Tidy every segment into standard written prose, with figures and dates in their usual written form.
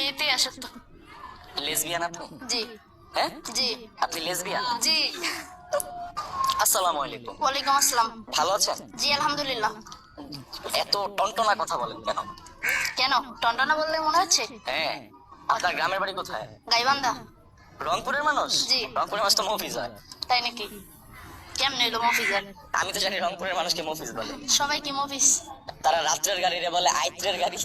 মেয়েতে আসক্ত। লেসবিয়ান আপনি? জি। হ্যাঁ জি। আপনি লেসবিয়ান? জি। আসসালামু আলাইকুম। ওয়ালাইকুম আসসালাম। ভালো আছেন? জি আলহামদুলিল্লাহ। এত টনটনা কথা বলেন কেন? কেন টনটনা বললে মনে হচ্ছে? হ্যাঁ, আপনার গ্রামের বাড়ি কোথায়? গাইবান্ধা। রংপুরের মানুষ? জি। রংপুরের মানুষ তো মফিজ হয়। তাই নাকি? কেমনে এলো মফিজার? আমি তো জানি রংপুরের মানুষকে মফিজ বলে। সবাই কি মফিজ? তারা রাত্রের গাড়ি রে বলে আইত্রের গাড়ি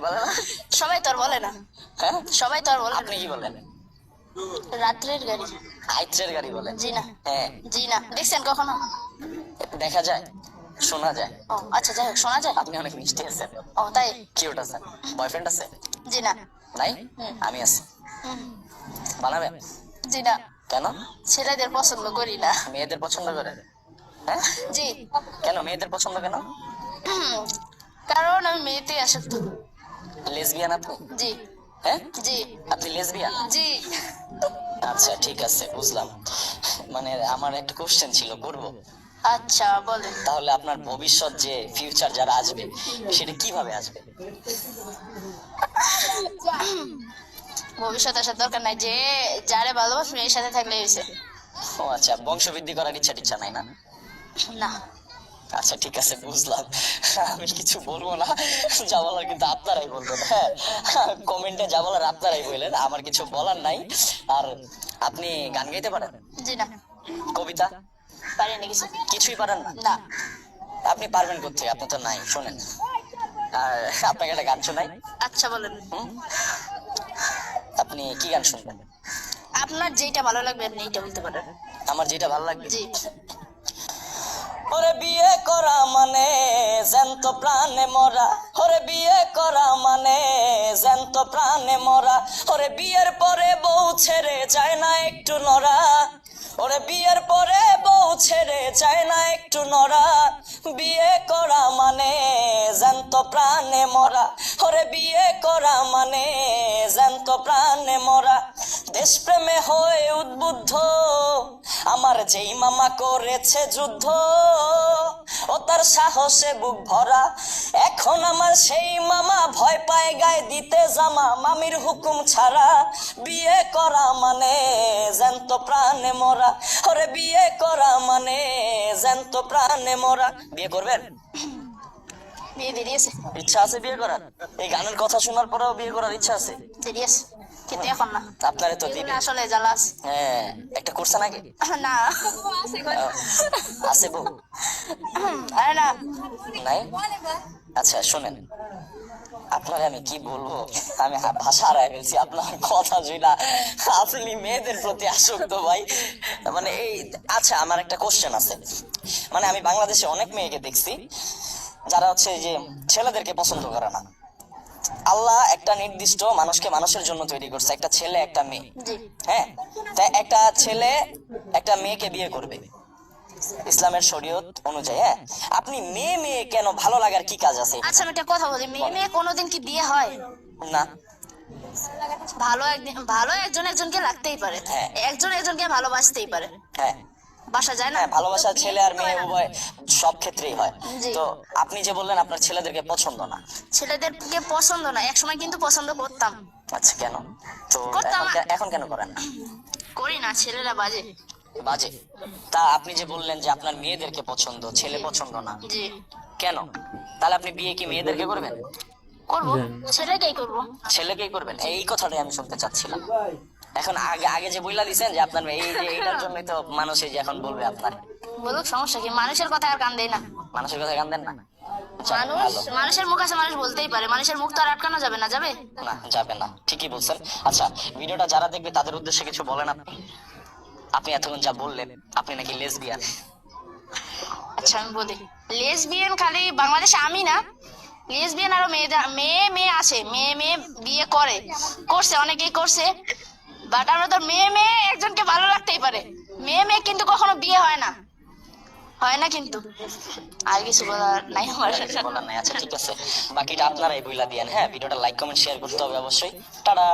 বলে না? সবাই তো আর বলে না। হ্যাঁ, সবাই তো আর বলে আপনি না। কি বলেন? রাত্রের গাড়ি। আইত্রের গাড়ি বলেন? জি না। হ্যাঁ। জি না, দেখছেন কখনো? দেখা যায়, শোনা যায়। ও আচ্ছা, যাই হোক, শোনা যায়। আপনি অনেক মিষ্টি আছেন, ও তাই? কিউট আছেন। বয়ফ্রেন্ড আছে? জি না। নাই? হুম। আমি আছি। হুম। বানাবেন? জি না। কেন? ছেলেদের পছন্দ করি না। মেয়েদের পছন্দ করে? হ্যাঁ, জি। কেন মেয়েদের পছন্দ কেন? কারণ আমি মেয়েতে আসক্ত। লেসবিয়ান আপনি? জি। হ্যাঁ, জি। আপনি লেসবিয়ান? জি। আচ্ছা ঠিক আছে, বুঝলাম। মানে আমার একটা কোশ্চেন ছিল, করবো? আচ্ছা বলেন। তাহলে আপনার ভবিষ্যৎ যে ফিউচার যারা আসবে সেটা কিভাবে আসবে? ভবিষ্যৎ আসার দরকার নাই, যে যারে ভালোবাসবে এর সাথে থাকলে হয়েছে। ও আচ্ছা, বংশবৃদ্ধি করার ইচ্ছা নাই না? না। আচ্ছা ঠিক আছে, বুঝলাম। আমি কিছু বলবো না, যা বলার কিন্তু আপনারাই বলবেন। হ্যাঁ, কমেন্টে যা বলার আপনারাই বললেন, আমার কিছু বলার নাই। আর আপনি গান গাইতে পারেন? জি না। কবিতা? পারিনি কিছু। কিছুই পারেন না? না। আপনি পারবেন কোথায়, আপনি তো নাই। শোনেন, আর আপনাকে একটা গান শোনাই। আচ্ছা বলেন। আপনি কি গান শুনবেন? আপনার যেটা ভালো লাগবে আপনি এইটা বলতে পারেন। আমার যেটা ভালো লাগবে? জি। ওরে বিয়ে করা মানে জ্যান্ত প্রাণে মরা, ওরে বিয়ে করা মানে জ্যান্ত প্রাণে মরা, ওরে বিয়ের পরে বউ ছেড়ে যায় না একটু নড়া, ওরে বিয়ের পরে বউ ছেড়ে যায় না একটু নড়া, বিয়ে করা মানে জ্যান্ত প্রাণে মরা, ওরে বিয়ে করা মানে জ্যান্ত প্রাণে মরা। দেশপ্রেমে হয়ে উদ্বুদ্ধ আমার যেই মামা করেছে যুদ্ধ, ও তার সাহসে বুক ভরা, এখন আমার সেই মামা ভয় পায় গায়ে দিতে জামা, মামির হুকুম ছাড়া, বিয়ে করা মানে জ্যান্ত প্রাণে মরা, ওরে বিয়ে করা মানে জ্যান্ত প্রাণে মরা। বিয়ে করবেন? বিয়ে দেরি আছে। ইচ্ছা আছে বিয়ে করার? এই গানের কথা শোনার পরেও বিয়ে করার ইচ্ছা আছে? দেরি আছে, কিন্তু এখন না। আপনারে তো এগুলো দিবে। আসলে জ্বালা আছে। হ্যাঁ, একটা করছেন আগে? না। আছে বউ? আরে না। নাই? আচ্ছা শোনেন, আপনারে আমি কি বলবো, আমি ভাষা হারাই ফেলছি আপনার কথা শুনা। আপনি মেয়েদের প্রতি আসক্ত ভাই, মানে এই। আচ্ছা আমার একটা কোশ্চেন আছে, মানে আমি বাংলাদেশে অনেক মেয়েকে দেখছি যারা হচ্ছে যে ছেলেদেরকে পছন্দ করে না। আল্লাহ একটা নির্দিষ্ট মানুষকে মানুষের জন্য তৈরি করছে, একটা ছেলে একটা মেয়ে। জি। হ্যাঁ, তাই একটা ছেলে একটা মেয়েকে বিয়ে করবে ইসলামের শরীয়ত অনুযায়ী। হ্যাঁ, আপনি মেয়ে মেয়ে কেন, ভালো লাগার কি কাজ আছে? আচ্ছা আমি একটা কথা বলি, মেয়ে মেয়ে কোনোদিন কি বিয়ে হয়? না। ভালো একজন একজনকে লাগতেই পারে। হ্যাঁ। একজন একজনকে ভালোবাসতেই পারে। হ্যাঁ বাসা যায় না? হ্যাঁ, ভালোবাসা তো ছেলে আর বিয়ে মেয়ে হয় না। উভয় সব ক্ষেত্রেই হয়। জি। তো আপনি যে বললেন আপনার ছেলেদেরকে পছন্দ না, ছেলেদেরকে পছন্দ না, একসময় কিন্তু পছন্দ করতাম। আচ্ছা কেন? তো করতাম। এখন কেন করেন না? করি না, ছেলেরা বাজে। বাজে? তা আপনি যে বললেন যে আপনার মেয়েদেরকে পছন্দ, ছেলে পছন্দ না, জি। কেন? তাহলে আপনি বিয়ে কি মেয়েদেরকে করবেন? করবো, ছেলেকেই করবো। ছেলেকেই করবেন? এই কথাটাই আমি শুনতে চাচ্ছিলাম। এখন আগে আগে যে বইলা দিছেন যে আপনার এই যে এইটার জন্যই তো মানুষ এই যে এখন বলবে আপনার। বলুক, সমস্যা কি? মানুষের কথা আর কান দেয় না। মানুষের কথা কান দেন না? যাক, মানুষ, ভালো। মানুষের মুখ আছে, মানুষ বলতেই পারে। মানুষের মুখ তো আর আটকানো যাবে না, যাবে? না, যাবে না, ঠিকই বলছেন। আচ্ছা, ভিডিওটা যারা দেখবে তাদের উদ্দেশ্যে কিছু বলেন আপনি। আপনি এতক্ষণ যা বললেন আপনি নাকি লেসবিয়ান। আচ্ছা আমি বলি, লেসবিয়ান খালি বাংলাদেশে আমি না, লেসবিয়ান আরো মেয়ে মেয়ে আছে, মেয়ে মেয়ে বিয়ে করছে, অনেকেই করছে। বাট আমরা তো মেয়ে মেয়ে একজনকে ভালো লাগতেই পারে, মেয়ে মেয়ে কিন্তু কখনো বিয়ে হয় না, হয় না কিন্তু। আর কিছু বলার নাই আমার। কিছু বলার নাই? আচ্ছা ঠিক আছে, বাকিটা আপনারাই বইলা দিয়েন। হ্যাঁ, ভিডিওটা লাইক কমেন্ট শেয়ার করতে হবে অবশ্যই। টাটা।